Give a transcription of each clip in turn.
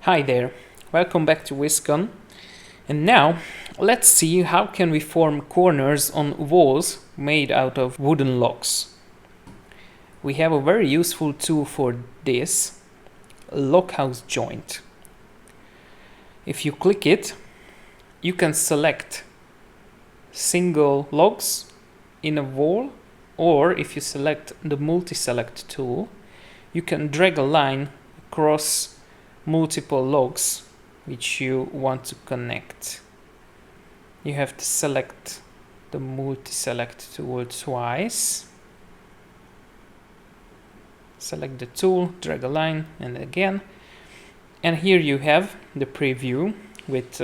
Hi there, welcome back to Viskon. And now let's see how can we form corners on walls made out of wooden logs. We have a very useful tool for this, a loghouse joint. If you click it, you can select single logs in a wall, or if you select the multi-select tool, you can drag a line across multiple logs which you want to connect. You have to select the multi-select tool twice. Select the tool, drag a line, and again. And here you have the preview with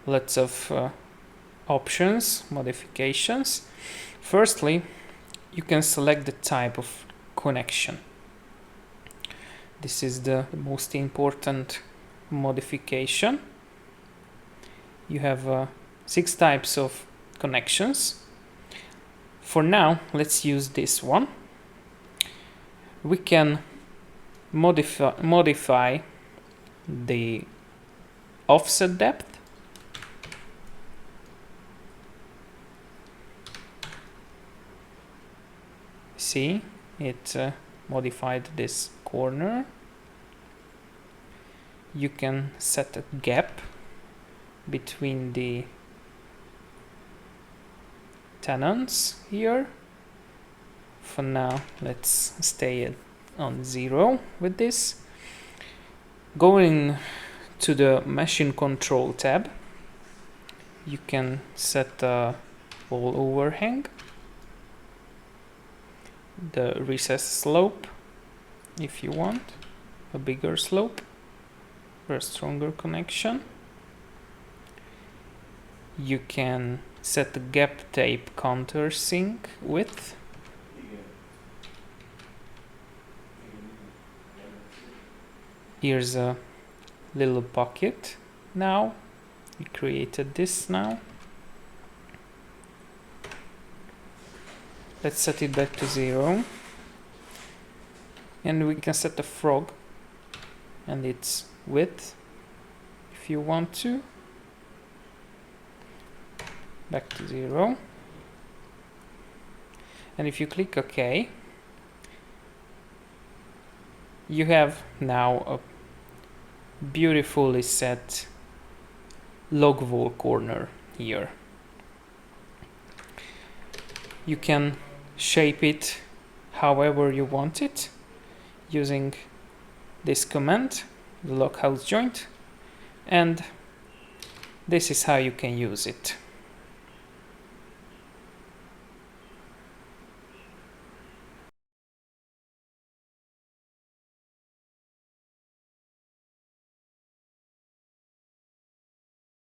lots of options, modifications. Firstly, you can select the type of connection. This is the most important modification. You have 6 types of connections. For now, let's use this one. We can modify the offset depth. See, it modified this corner. You can set a gap between the tenons here. For now, let's stay on 0 with this. Going to the machine control tab, you can set a wall overhang, the recess slope if you want, a bigger slope for a stronger connection. You can set the gap tape countersink width. Here's a little pocket now. We created this now. Let's set it back to 0. And we can set a frog and its width if you want to. Back to 0. And if you click OK, you have now a beautifully set log wall corner here. You can shape it however you want it using this command, the loghouse joint, and this is how you can use it.